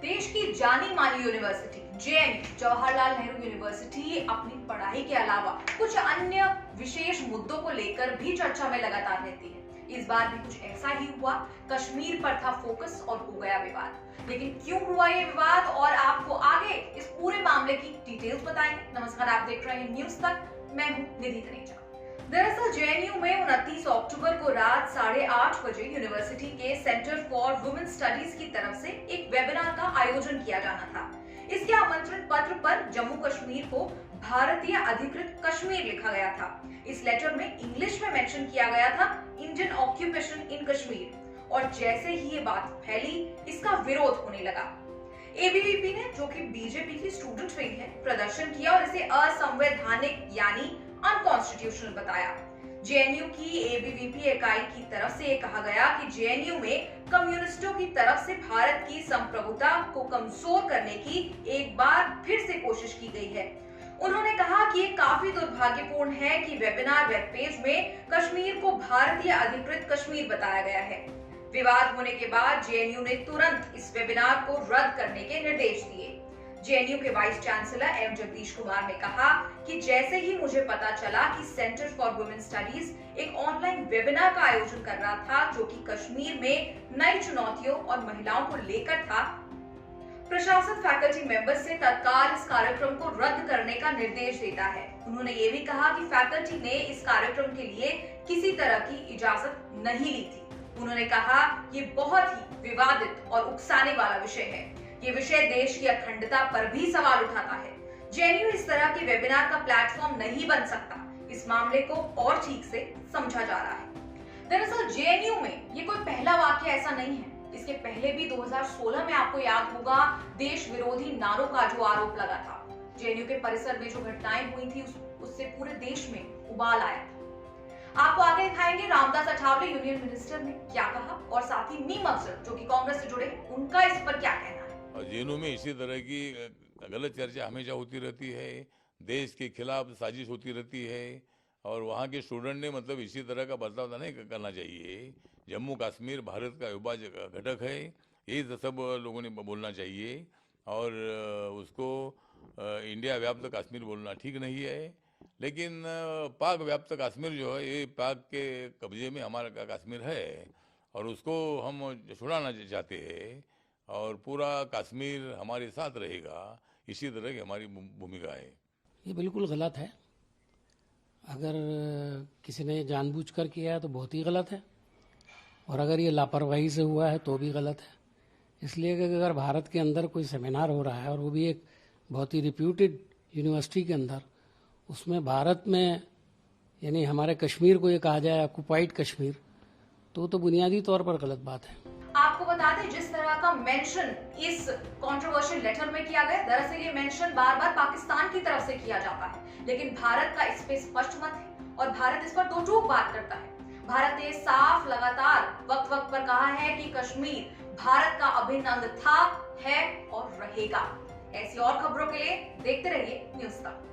देश की जानी मानी university JNU Jawaharlal Nehru university अपनी पढ़ाई के अलावा कुछ अन्य विशेष मुद्दों को लेकर भी चर्चा में लगातार रहती है। इस बार भी कुछ ऐसा ही हुआ। कश्मीर पर था फोकस और हो गया विवाद। लेकिन क्यों हुआ ये विवाद और आपको आगे इस पूरे मामले की डिटेल्स बताएंगे। नमस्कार, आप देख रहे हैं न्यूज तक। मैं हूं निधि तनेजा। दरअसल जेएनयू में 29 अक्टूबर को रात 8:30 बजे यूनिवर्सिटी के सेंटर फॉर वुमेन स्टडीज की तरफ से एक वेबिनार का आयोजन किया जाना था। इसके आमंत्रण पत्र पर जम्मू कश्मीर को भारतीय अधिकृत कश्मीर लिखा गया था। इस लेटर में इंग्लिश में मेंशन किया गया था इंडियन ऑक्यूपेशन इन कश्मीर, और जैसे ही ये बात फैली इसका विरोध होने लगा। एबीवीपी ने, जो कि बीजेपी की स्टूडेंट विंग है, प्रदर्शन किया और इसे असंवैधानिक यानी अनकॉन्स्टिट्यूशनल बताया। जेएनयू की एबीवीपी इकाई की तरफ से कहा गया कि जेएनयू में कम्युनिस्टों की तरफ से भारत की संप्रभुता को कमजोर करने की एक बार फिर से कोशिश की गई है। उन्होंने कहा कि ये काफी दुर्भाग्यपूर्ण है कि वेबिनार वेब पेज में कश्मीर को भारतीय अधिकृत कश्मीर बताया गया है। विवाद होने के बाद जेएनयू ने तुरंत इस वेबिनार को रद्द करने के निर्देश दिए। जेएनयू के vice chancellor M Jagadish Kumar ने कहा कि जैसे ही मुझे पता चला कि सेंटर फॉर वुमेन स्टडीज एक ऑनलाइन वेबिनार का आयोजन कर रहा था जो कि कश्मीर में नई चुनौतियों और महिलाओं को लेकर था, प्रशासन फैकल्टी मेंबर से तत्काल इस कार्यक्रम को रद्द करने का निर्देश देता है। उन्होंने ये भी कहा कि फैकल्टी ने इस कार्यक्रम के लिए किसी तरह की इजाजत नहीं ली थी। उन्होंने कहा ये बहुत ही विवादित और उकसाने वाला विषय है। ये विषय देश की अखंडता पर भी सवाल उठाता है। जेएनयू इस तरह के वेबिनार का प्लेटफॉर्म नहीं बन सकता। इस मामले को और ठीक से समझा जा रहा है। दरअसल जेएनयू में ये कोई पहला वाक्य ऐसा नहीं है। इसके पहले भी 2016 में आपको याद होगा देश विरोधी नारों का जो आरोप लगा था। जेएनयू के परिसर में जो घटनाएं हुई थी उससे पूरे देश में उबाल आया था। आपको आगे दिखाएंगे रामदास अठावले यूनियन मिनिस्टर ने क्या कहा और साथ ही मीम अफसर जो कि कांग्रेस से जुड़े उनका इस पर क्या कहना है। जेएनयू में इसी तरह की गलत चर्चा हमेशा होती रहती है, देश के खिलाफ साजिश होती रहती है और वहाँ के स्टूडेंट ने मतलब इसी तरह का बर्ताव नहीं करना चाहिए। जम्मू कश्मीर भारत का अविभाज्य घटक है, यही सब लोगों ने बोलना चाहिए और उसको इंडिया व्याप्त कश्मीर बोलना ठीक नहीं है। लेकिन पाक व्याप्त कश्मीर जो है ये पाक के कब्जे में हमारा कश्मीर है और उसको हम छुड़ाना चाहते हैं और पूरा कश्मीर हमारे साथ रहेगा। इसी तरह की हमारी भूमिका है। ये बिल्कुल गलत है। अगर किसी ने जानबूझकर किया है तो बहुत ही गलत है और अगर ये लापरवाही से हुआ है तो भी गलत है। इसलिए कि अगर भारत के अंदर कोई सेमिनार हो रहा है और वो भी एक बहुत ही रिप्यूटेड यूनिवर्सिटी के अंदर, उसमें भारत में यानी हमारे कश्मीर को ये कहा जाए ऑक्युपाइड कश्मीर, तो बुनियादी तौर पर गलत बात है। आपको बता दें जिस तरह का मेंशन इस कंट्रोवर्शियल लेटर में किया गया, दरअसल ये मेंशन बार बार पाकिस्तान की तरफ से किया जाता है, लेकिन भारत का इस पे स्पष्ट मत है और भारत इस पर दो टूक बात करता है। भारत ने साफ लगातार वक्त वक्त पर कहा है कि कश्मीर भारत का अभिन्न अंग था, है और रहेगा। ऐसी और खबरों के लिए देखते रहिए न्यूज तक।